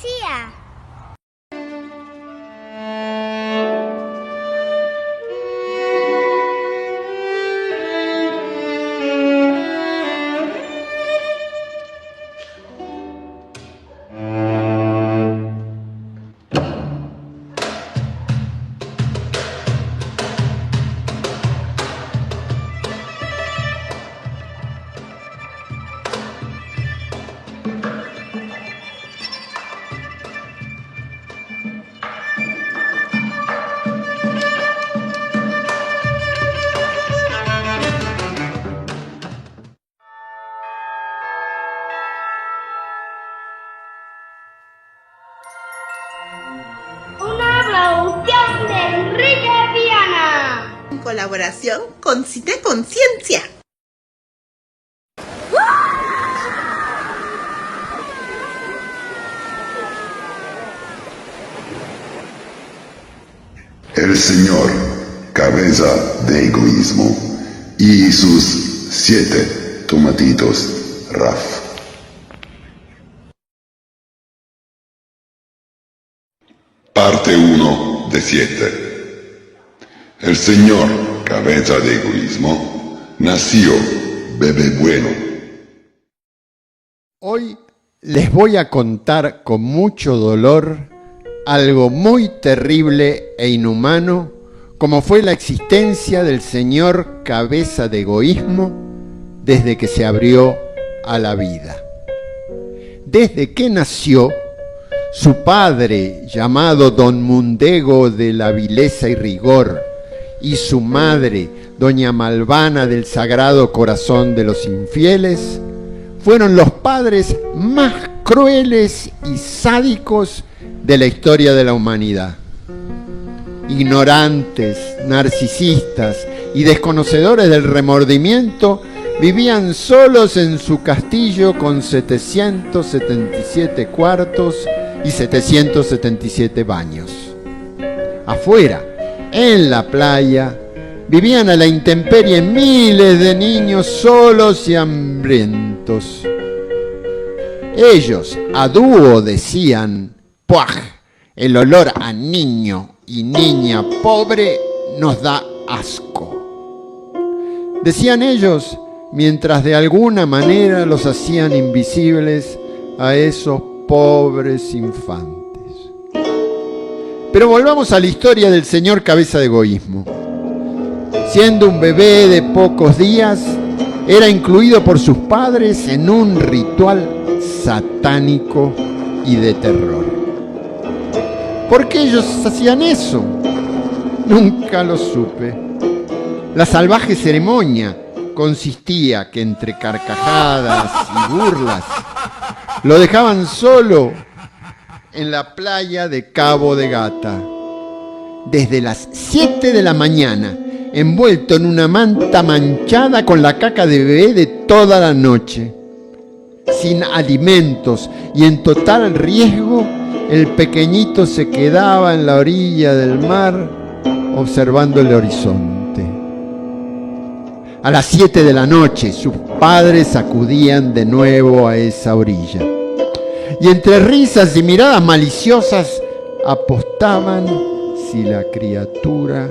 poesía. Una producción de Enrique Viana. En colaboración con Cité Conciencia. El señor Cabeza de Egoísmo y sus 7 tomatitos Raf. Parte 1 de 7. El señor Cabeza de Egoísmo nació bebé bueno. Hoy les voy a contar con mucho dolor algo muy terrible e inhumano, como fue la existencia del señor Cabeza de Egoísmo desde que se abrió a la vida. Desde que nació, su padre, llamado Don Mundego de la Vileza y Rigor, y su madre, Doña Malvana del Sagrado Corazón de los Infieles, fueron los padres más crueles y sádicos de la historia de la humanidad. Ignorantes, narcisistas y desconocedores del remordimiento, vivían solos en su castillo con 777 cuartos y 777 baños. Afuera, en la playa, vivían a la intemperie miles de niños solos y hambrientos. Ellos a dúo decían: ¡puaj! El olor a niño y niña pobre nos da asco. Decían ellos, mientras de alguna manera los hacían invisibles a esos pobres infantes. Pero volvamos a la historia del señor Cabeza de Egoísmo. Siendo un bebé de pocos días, era incluido por sus padres en un ritual satánico y de terror. ¿Por qué ellos hacían eso? Nunca lo supe. La salvaje ceremonia consistía que entre carcajadas y burlas lo dejaban solo en la playa de Cabo de Gata. Desde las 7 de la mañana, envuelto en una manta manchada con la caca de bebé de toda la noche. Sin alimentos y en total riesgo, el pequeñito se quedaba en la orilla del mar observando el horizonte. A las 7 de la noche, sus padres acudían de nuevo a esa orilla. Y entre risas y miradas maliciosas, apostaban si la criatura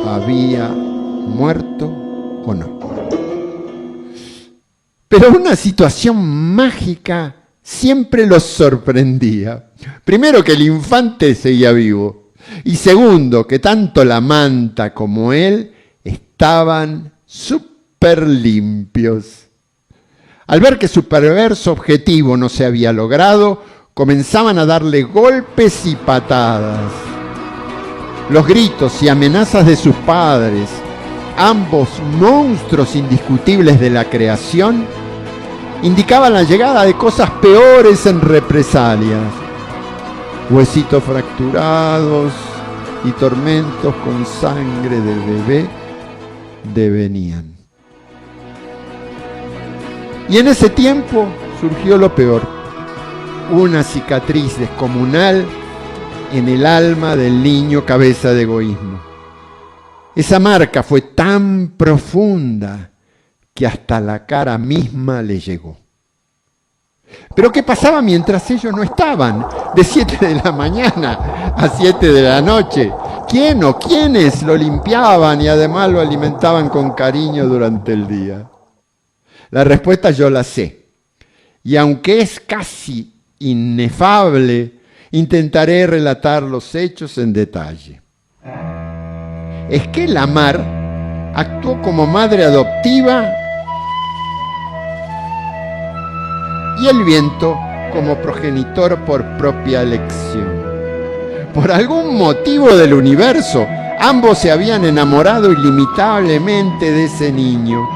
había muerto o no. Pero una situación mágica siempre los sorprendía. Primero, que el infante seguía vivo. Y segundo, que tanto la manta como él estaban súper limpios. Al ver que su perverso objetivo no se había logrado, comenzaban a darle golpes y patadas. Los gritos y amenazas de sus padres, ambos monstruos indiscutibles de la creación, indicaban la llegada de cosas peores en represalias. Huesitos fracturados y tormentos con sangre del bebé devenían. Y en ese tiempo surgió lo peor: una cicatriz descomunal en el alma del niño Cabeza de Egoísmo. Esa marca fue tan profunda que hasta la cara misma le llegó. Pero ¿qué pasaba mientras ellos no estaban? De 7 de la mañana a 7 de la noche. ¿Quién o quiénes lo limpiaban y además lo alimentaban con cariño durante el día? La respuesta yo la sé. Y aunque es casi inefable, intentaré relatar los hechos en detalle. Es que la mar actuó como madre adoptiva y el viento como progenitor por propia elección. Por algún motivo del universo, ambos se habían enamorado ilimitablemente de ese niño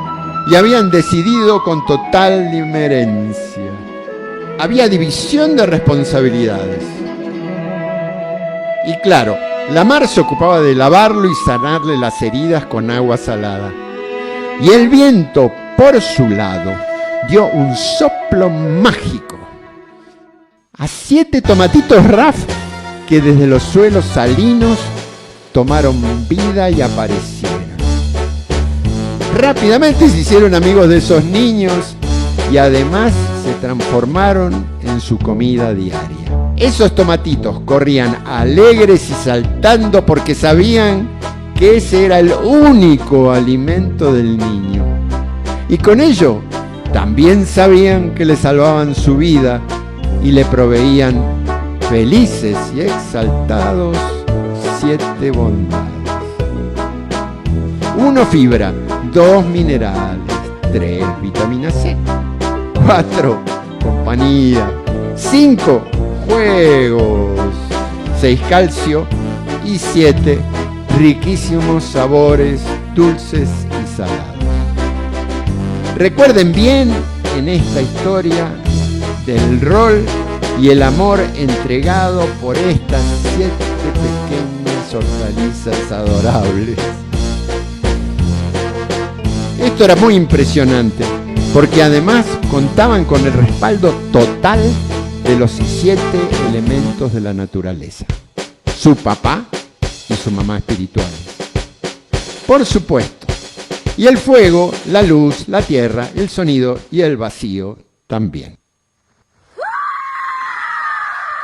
y habían decidido con total diferencia. Había división de responsabilidades. Y claro, la mar se ocupaba de lavarlo y sanarle las heridas con agua salada. Y el viento, por su lado, dio un soplo mágico a 7 tomatitos Raf que desde los suelos salinos tomaron vida y aparecieron. Rápidamente se hicieron amigos de esos niños y además se transformaron en su comida diaria. Esos tomatitos corrían alegres y saltando porque sabían que ese era el único alimento del niño. Y con ello también sabían que le salvaban su vida y le proveían felices y exaltados 7 bondades. 1 fibra, 2 minerales, 3 vitamina C, 4 compañía, 5 juegos, 6 calcio y 7 riquísimos sabores dulces y salados. Recuerden bien en esta historia del rol y el amor entregado por estas 7 pequeñas hortalizas adorables. Esto era muy impresionante, porque además contaban con el respaldo total de los 7 elementos de la naturaleza, su papá y su mamá espirituales. Por supuesto, y el fuego, la luz, la tierra, el sonido y el vacío también.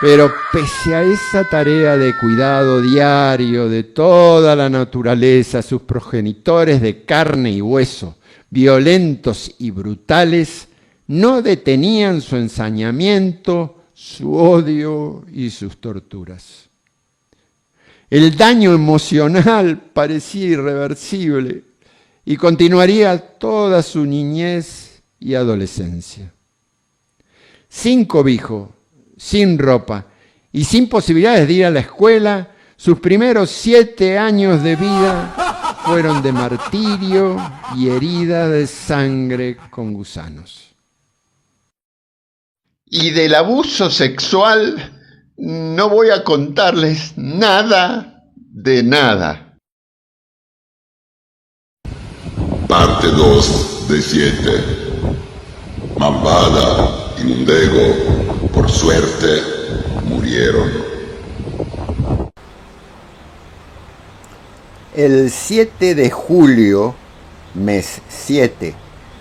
Pero pese a esa tarea de cuidado diario de toda la naturaleza, sus progenitores de carne y hueso, violentos y brutales, no detenían su ensañamiento, su odio y sus torturas. El daño emocional parecía irreversible y continuaría toda su niñez y adolescencia. Sin cobijo, sin ropa y sin posibilidades de ir a la escuela, sus primeros 7 años de vida fueron de martirio y herida de sangre con gusanos. Y del abuso sexual no voy a contarles nada de nada. Parte 2 de 7. Malvada y Mundego, por suerte, murieron. El 7 de julio, mes 7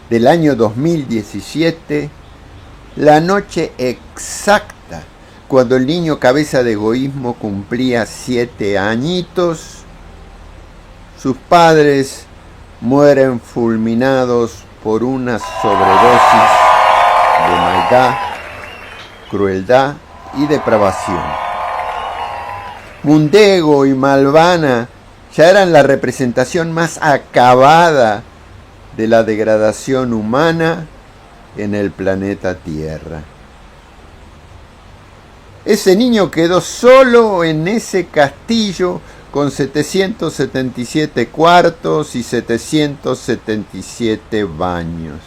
del año 2017, la noche exacta cuando el niño cabeza de egoísmo cumplía 7 añitos, sus padres mueren fulminados por una sobredosis de maldad, crueldad y depravación. Mundego y Malvana ya eran la representación más acabada de la degradación humana en el planeta Tierra. Ese niño quedó solo en ese castillo con 777 cuartos y 777 baños.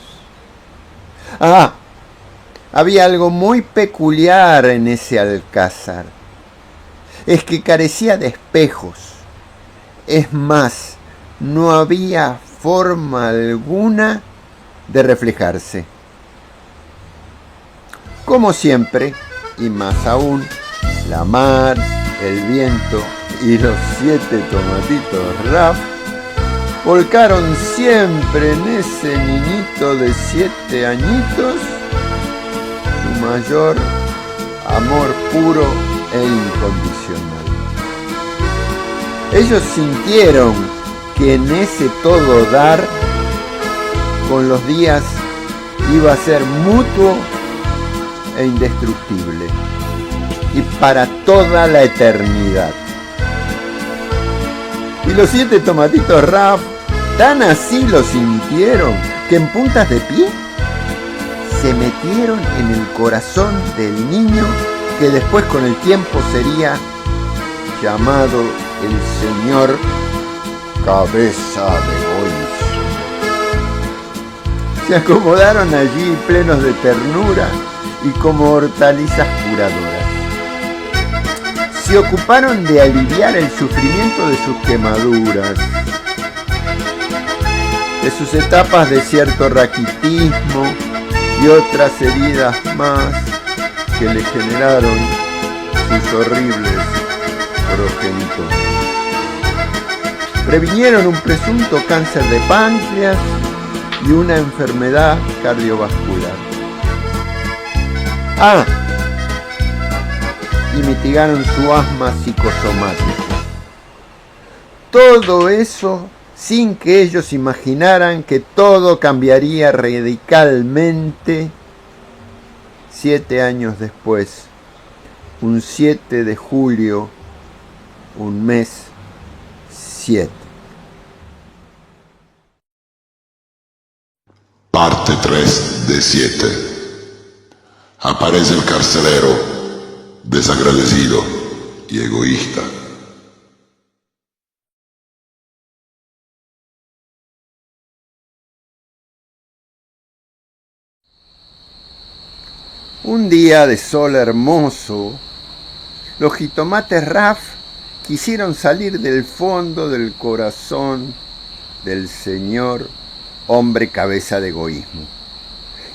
Había algo muy peculiar en ese alcázar. Es que carecía de espejos. Es más, no había forma alguna de reflejarse. Como siempre, y más aún, la mar, el viento y los 7 tomatitos Raf volcaron siempre en ese niñito de 7 añitos su mayor amor puro e incondicional. Ellos sintieron que en ese todo dar, con los días, iba a ser mutuo e indestructible, y para toda la eternidad. Y los 7 tomatitos Raf tan así lo sintieron que en puntas de pie se metieron en el corazón del niño que después con el tiempo sería llamado el señor Cabeza de Goyismo. Se acomodaron allí plenos de ternura y como hortalizas curadoras. Se ocuparon de aliviar el sufrimiento de sus quemaduras, de sus etapas de cierto raquitismo y otras heridas más que le generaron sus horribles progenitores. Previnieron un presunto cáncer de páncreas y una enfermedad cardiovascular. Y mitigaron su asma psicosomático. Todo eso sin que ellos imaginaran que todo cambiaría radicalmente 7 años después, un 7 de julio, un mes 7. Parte 3 de 7. Aparece el carcelero, desagradecido y egoísta. Un día de sol hermoso, los jitomates Raf quisieron salir del fondo del corazón del señor hombre cabeza de egoísmo.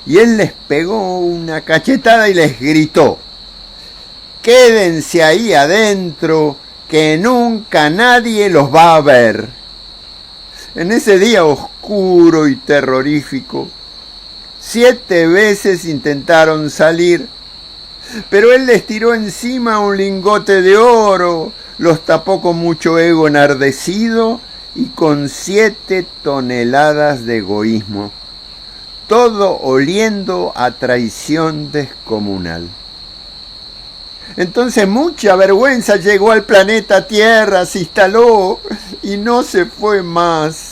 Y él les pegó una cachetada y les gritó: «Quédense ahí adentro, que nunca nadie los va a ver». En ese día oscuro y terrorífico, 7 veces intentaron salir, pero él les tiró encima un lingote de oro, los tapó con mucho ego enardecido y con 7 toneladas de egoísmo, todo oliendo a traición descomunal. Entonces mucha vergüenza llegó al planeta Tierra, se instaló y no se fue más.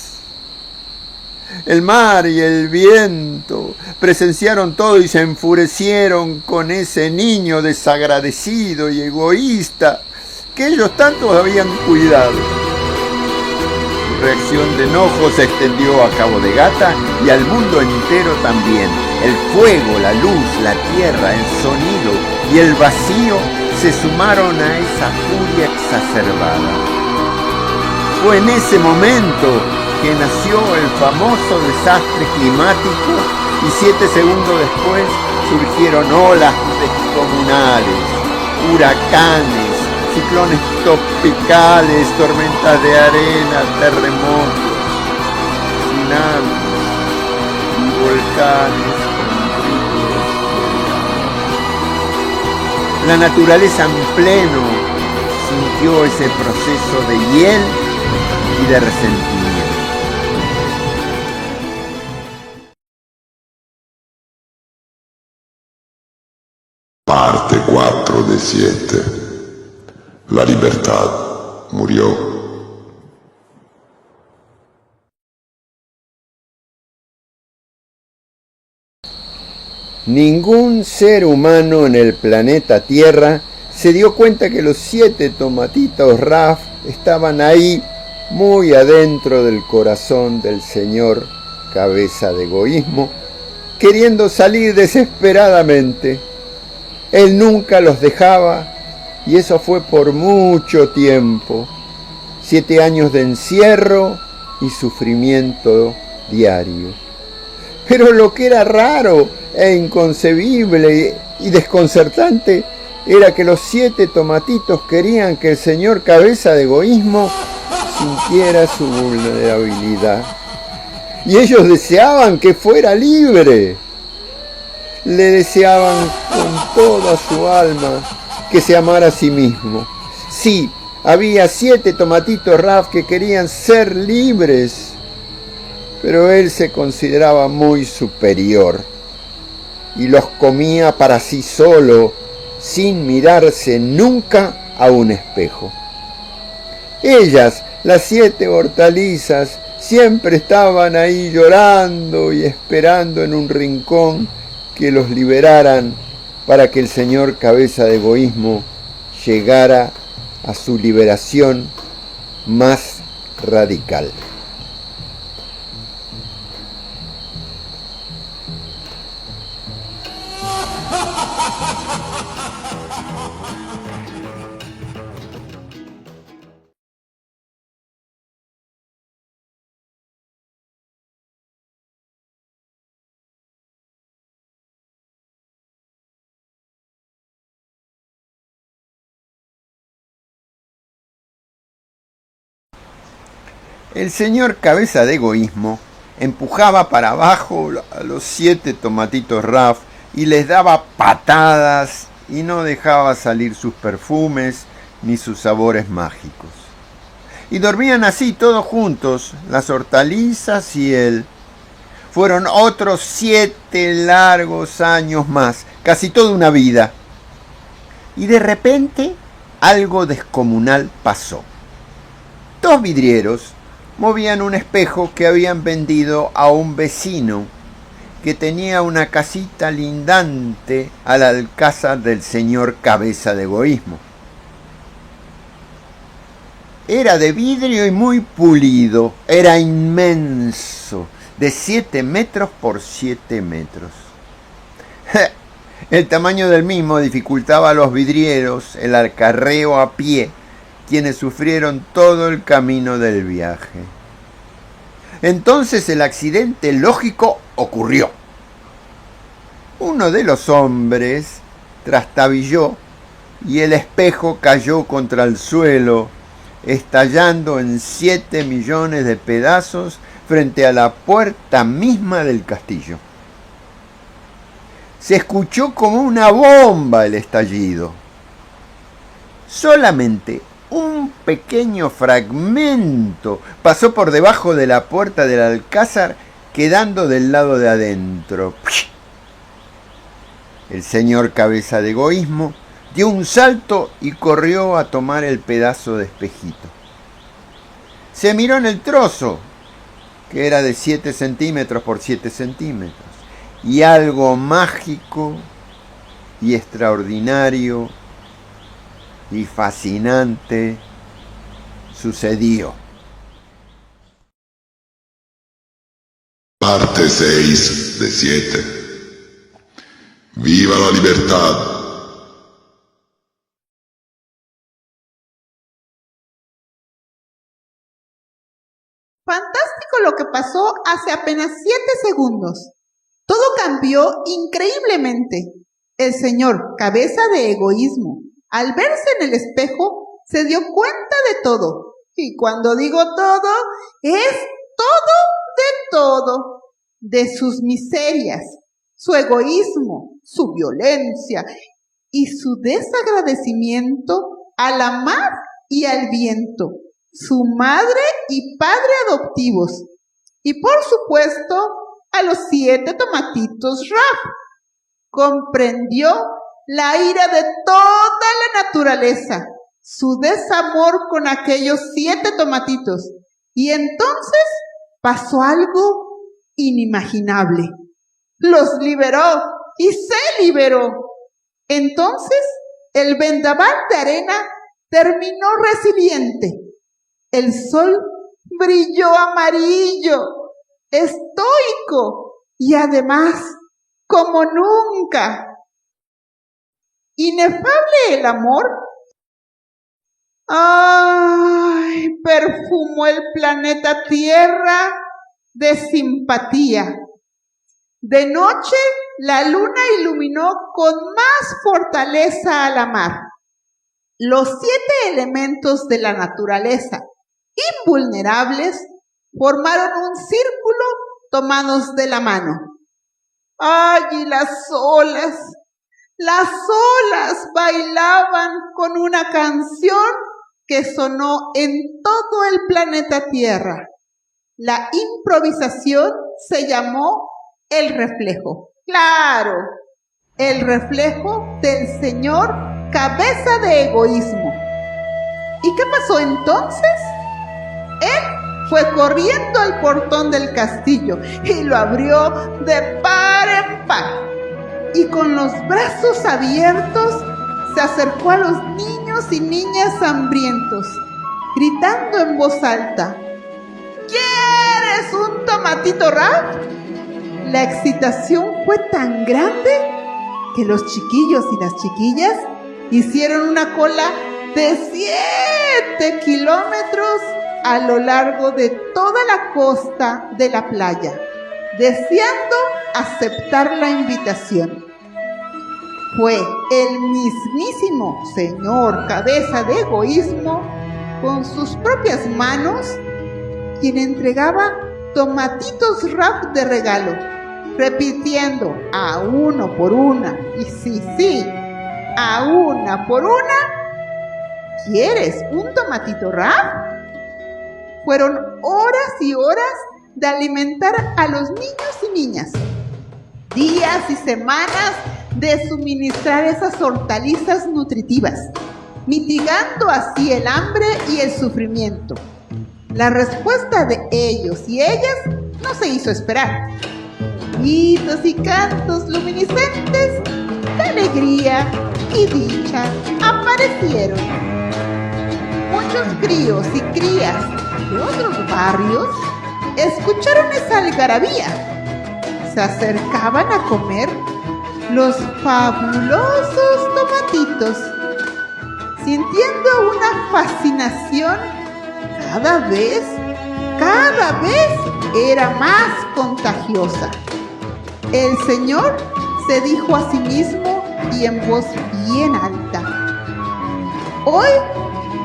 El mar y el viento presenciaron todo y se enfurecieron con ese niño desagradecido y egoísta que ellos tanto habían cuidado. Su reacción de enojo se extendió a Cabo de Gata y al mundo entero también. El fuego, la luz, la tierra, el sonido y el vacío se sumaron a esa furia exacerbada. Fue en ese momento que nació el famoso desastre climático y 7 segundos después surgieron olas descomunales, huracanes, ciclones tropicales, tormentas de arena, terremotos, tsunamis y volcanes con ritmos. La naturaleza en pleno sintió ese proceso de hiel y de resentimiento. Parte 4 de 7. La libertad murió. Ningún ser humano en el planeta Tierra se dio cuenta que los 7 tomatitos Raf estaban ahí, muy adentro del corazón del señor cabeza de egoísmo, queriendo salir desesperadamente. Él nunca los dejaba y eso fue por mucho tiempo. 7 años de encierro y sufrimiento diario. Pero lo que era raro e inconcebible y desconcertante era que los 7 tomatitos querían que el señor cabeza de egoísmo sintiera su vulnerabilidad. Y ellos deseaban que fuera libre. Le deseaban con toda su alma que se amara a sí mismo. Sí, había 7 tomatitos Raf que querían ser libres, pero él se consideraba muy superior y los comía para sí solo, sin mirarse nunca a un espejo. Ellas, las 7 hortalizas, siempre estaban ahí llorando y esperando en un rincón que los liberaran para que el señor Cabeza de Egoísmo llegara a su liberación más radical. El señor Cabeza de Egoísmo empujaba para abajo a los 7 tomatitos Raf y les daba patadas y no dejaba salir sus perfumes ni sus sabores mágicos. Y dormían así todos juntos, las hortalizas y él. Fueron otros 7 largos años más, casi toda una vida. Y de repente algo descomunal pasó. 2 vidrieros movían un espejo que habían vendido a un vecino que tenía una casita lindante al alcázar del señor Cabeza de Egoísmo. Era de vidrio y muy pulido, era inmenso, de 7 metros por 7 metros. El tamaño del mismo dificultaba a los vidrieros el acarreo a pie, quienes sufrieron todo el camino del viaje. Entonces el accidente lógico ocurrió. Uno de los hombres trastabilló y el espejo cayó contra el suelo, estallando en 7 millones de pedazos frente a la puerta misma del castillo. Se escuchó como una bomba el estallido. Solamente un pequeño fragmento pasó por debajo de la puerta del alcázar, quedando del lado de adentro. El señor Cabeza de Egoísmo dio un salto y corrió a tomar el pedazo de espejito. Se miró en el trozo, que era de 7 centímetros por 7 centímetros, y algo mágico y extraordinario y fascinante sucedió. Parte 6 de 7. ¡Viva la libertad! Fantástico lo que pasó hace apenas 7 segundos. Todo cambió increíblemente. El señor Cabeza de Egoísmo, al verse en el espejo, se dio cuenta de todo. Y cuando digo todo, es todo de todo. De sus miserias, su egoísmo, su violencia y su desagradecimiento a la mar y al viento, su madre y padre adoptivos, y por supuesto a los 7 tomatitos Raf. Comprendió la ira de toda la naturaleza, su desamor con aquellos 7 tomatitos, y entonces pasó algo inimaginable. Los liberó y se liberó. Entonces el vendaval de arena terminó resiliente. El sol brilló amarillo, estoico y además como nunca. Inefable el amor. ¡Ay! Perfumó el planeta Tierra de simpatía. De noche, la luna iluminó con más fortaleza a la mar. Los 7 elementos de la naturaleza, invulnerables, formaron un círculo tomados de la mano. ¡Ay, y las olas! Las olas bailaban con una canción que sonó en todo el planeta Tierra. La improvisación se llamó el reflejo. ¡Claro! El reflejo del señor Cabeza de Egoísmo. ¿Y qué pasó entonces? Él fue corriendo al portón del castillo y lo abrió de par en par. Y con los brazos abiertos se acercó a los niños y niñas hambrientos, gritando en voz alta: ¿quieres un tomatito Ralph? La excitación fue tan grande que los chiquillos y las chiquillas hicieron una cola de 7 kilómetros a lo largo de toda la costa de la playa, deseando aceptar la invitación. Fue el mismísimo señor Cabeza de Egoísmo, con sus propias manos, quien entregaba tomatitos Ralph de regalo, repitiendo a uno por una, y sí, a una por una: ¿quieres un tomatito Ralph? Fueron horas y horas de alimentar a los niños y niñas, días y semanas de suministrar esas hortalizas nutritivas, mitigando así el hambre y el sufrimiento. La respuesta de ellos y ellas no se hizo esperar. Gritos y cantos luminiscentes de alegría y dicha aparecieron. Muchos críos y crías de otros barrios escucharon esa algarabía. Se acercaban a comer los fabulosos tomatitos, sintiendo una fascinación cada vez era más contagiosa. El señor se dijo a sí mismo y en voz bien alta: hoy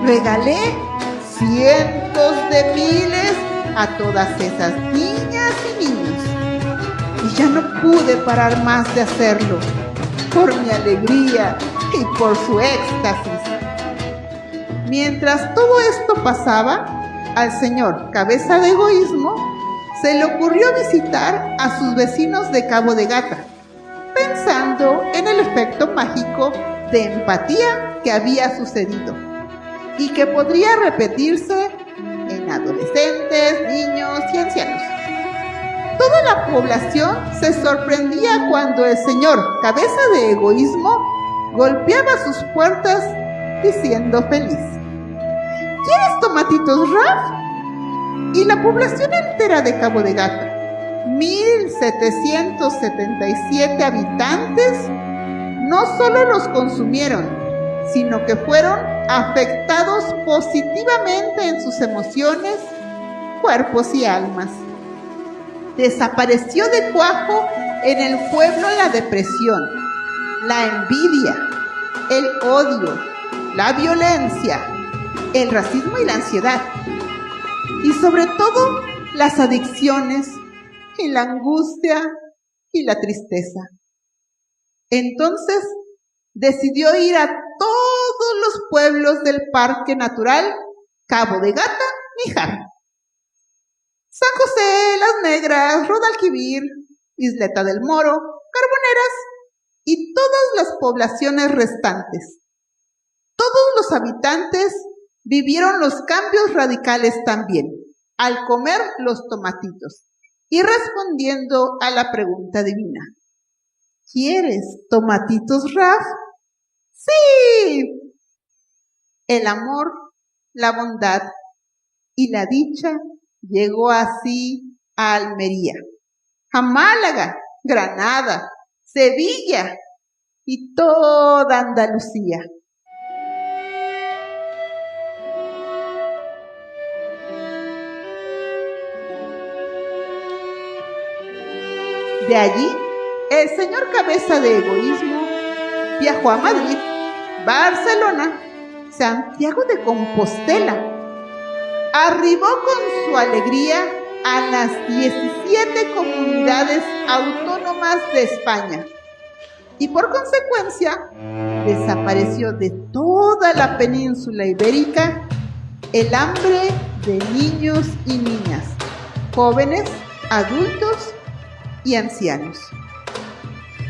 regalé cientos de miles a todas esas niñas y niños, y ya no pude parar más de hacerlo, por mi alegría y por su éxtasis. Mientras todo esto pasaba, al señor Cabeza de Egoísmo se le ocurrió visitar a sus vecinos de Cabo de Gata, pensando en el efecto mágico de empatía que había sucedido y que podría repetirse en adolescentes, niños y ancianos. Toda la población se sorprendía cuando el señor Cabeza de Egoísmo golpeaba sus puertas diciendo feliz: ¿quieres tomatitos Ralph? Y la población entera de Cabo de Gata, 1,777 habitantes, no solo los consumieron, sino que fueron afectados positivamente en sus emociones, cuerpos y almas. Desapareció de cuajo en el pueblo la depresión, la envidia, el odio, la violencia, el racismo y la ansiedad, y sobre todo las adicciones y la angustia y la tristeza. Entonces decidió ir a todos los pueblos del Parque Natural Cabo de Gata, Níjar, San José, Las Negras, Rodalquivir, Isleta del Moro, Carboneras y todas las poblaciones restantes. Todos los habitantes vivieron los cambios radicales también, al comer los tomatitos y respondiendo a la pregunta divina: ¿quieres tomatitos Ralph? ¡Sí! El amor, la bondad y la dicha llegó así a Almería, a Málaga, Granada, Sevilla y toda Andalucía. De allí, el señor Cabeza de Egoísmo viajó a Madrid, Barcelona, Santiago de Compostela. Arribó con su alegría a las 17 comunidades autónomas de España, y por consecuencia desapareció de toda la península ibérica el hambre de niños y niñas, jóvenes, adultos y ancianos.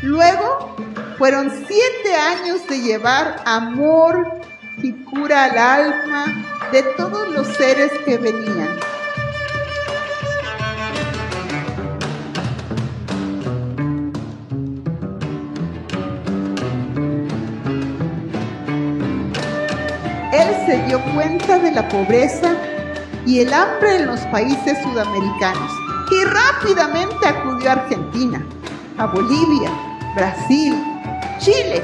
Luego fueron 7 años de llevar amor y cura al alma de todos los seres que venían. Él se dio cuenta de la pobreza y el hambre en los países sudamericanos y rápidamente acudió a Argentina, a Bolivia, Brasil, Chile,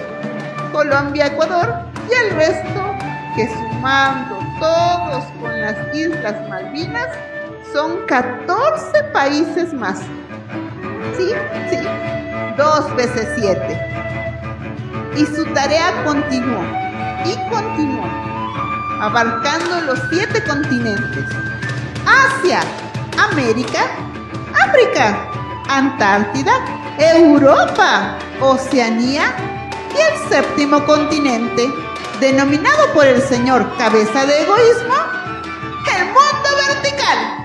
Colombia, Ecuador y el resto, que sumando todos con las Islas Malvinas son 14 países más. Sí, 2 veces 7. Y su tarea continuó y continuó, abarcando los 7 continentes: Asia, América, África, Antártida, Europa, Oceanía y el 7º continente, denominado por el señor Cabeza de Egoísmo, el mundo vertical.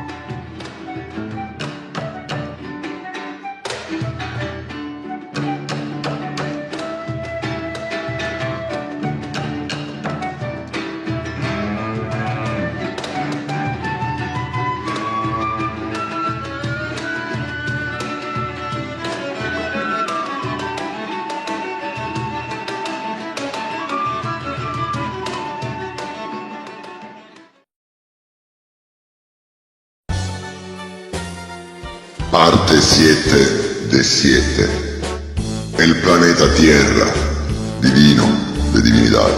Parte 7 de 7. El planeta Tierra, divino de divinidad.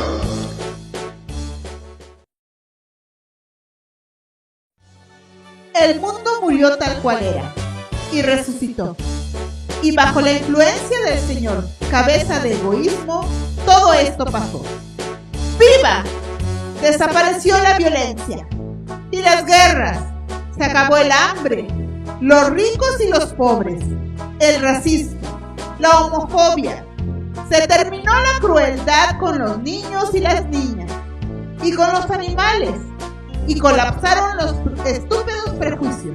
El mundo murió tal cual era y resucitó. Y bajo la influencia del señor Cabeza de Egoísmo, todo esto pasó. ¡Viva! Desapareció la violencia y las guerras. Se acabó el hambre, los ricos y los pobres, el racismo, la homofobia. Se terminó la crueldad con los niños y las niñas y con los animales, y colapsaron los estúpidos prejuicios.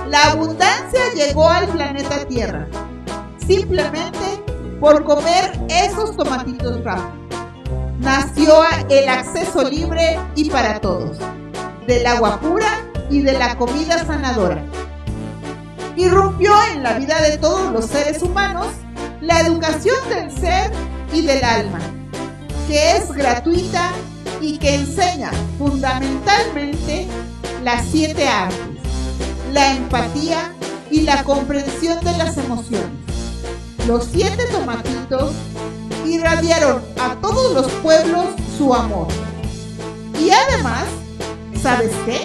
La abundancia llegó al planeta Tierra simplemente por comer esos tomatitos rápidos. Nació el acceso libre y para todos, del agua pura y de la comida sanadora. Irrumpió en la vida de todos los seres humanos la educación del ser y del alma, que es gratuita y que enseña fundamentalmente las 7 artes, la empatía y la comprensión de las emociones. Los 7 tomatitos irradiaron a todos los pueblos su amor. Y además, ¿sabes qué?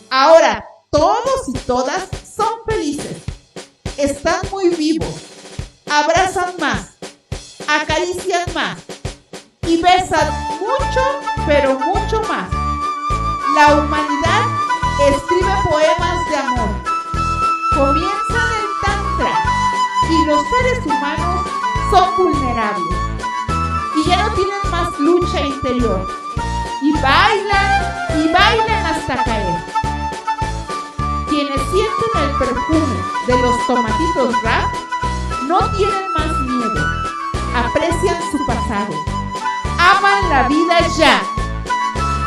Ahora todos y todas son felices, están muy vivos, abrazan más, acarician más y besan mucho, pero mucho más. La humanidad escribe poemas de amor, comienzan el tantra y los seres humanos son vulnerables y ya no tienen más lucha interior y bailan hasta caer. Quienes sienten el perfume de los tomatitos rap no tienen más miedo, aprecian su pasado, aman la vida ya,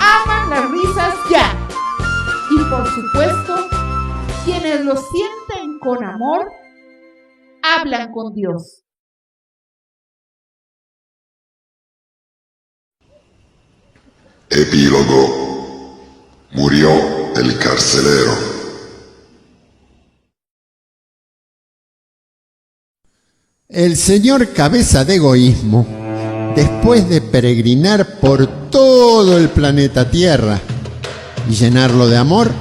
aman las risas ya. Y por supuesto, quienes lo sienten con amor, hablan con Dios. Epílogo. Murió el carcelero. El señor Cabeza de Egoísmo, después de peregrinar por todo el planeta Tierra y llenarlo de amor,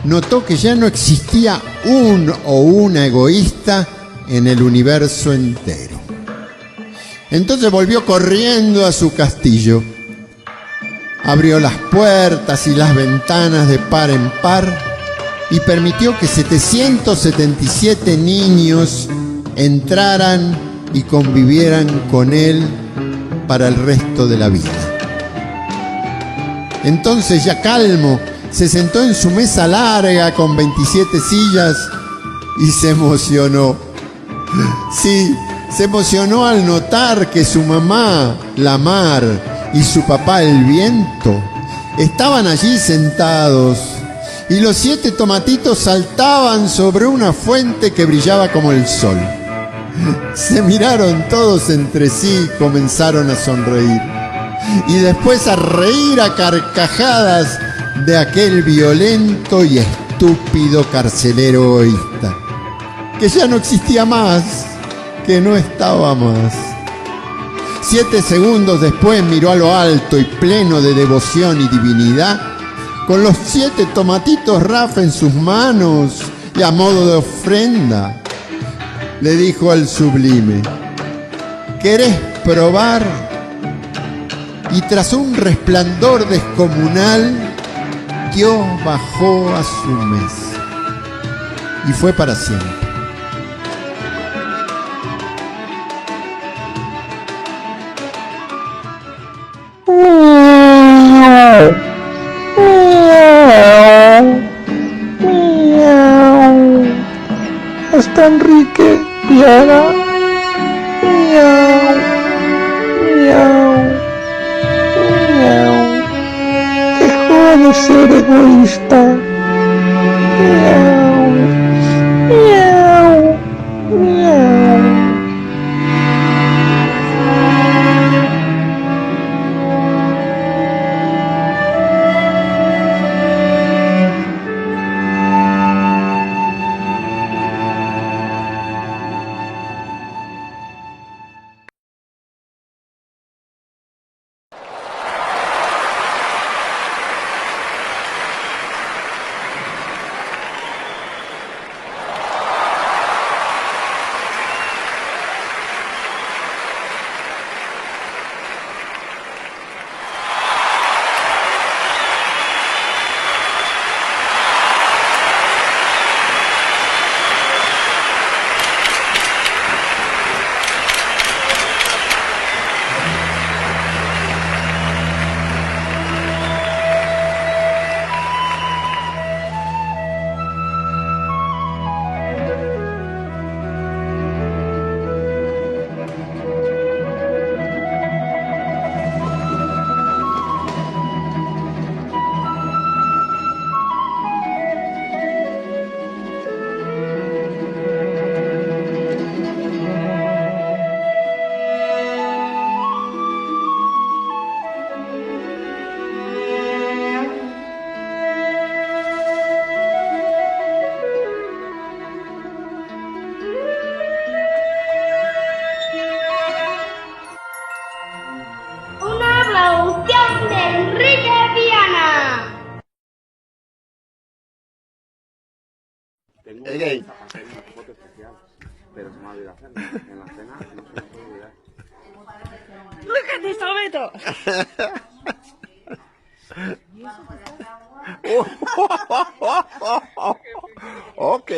notó que ya no existía un o una egoísta en el universo entero. Entonces volvió corriendo a su castillo, abrió las puertas y las ventanas de par en par y permitió que 777 niños entraran y convivieran con él para el resto de la vida. Entonces, ya calmo, se sentó en su mesa larga con 27 sillas y se emocionó. Sí, se emocionó al notar que su mamá, la mar, y su papá, el viento, estaban allí sentados y los 7 tomatitos saltaban sobre una fuente que brillaba como el sol. Se miraron todos entre sí y comenzaron a sonreír. Y después a reír a carcajadas de aquel violento y estúpido carcelero egoísta, que ya no existía más, que no estaba más. 7 segundos después miró a lo alto y pleno de devoción y divinidad, con los 7 tomatitos Rafa en sus manos y a modo de ofrenda, le dijo al sublime: ¿querés probar? Y tras un resplandor descomunal, Dios bajó a su mesa y fue para siempre. Miau, miau, miau. Hasta Enrique Piana. Miau, miau, miau. Dejó de ser egoísta. Miau, miau, miau. Producción de Enrique Viana. Ey. Pero se me ha olvidado hacerlo. En la cena no se me puede olvidar. Ok.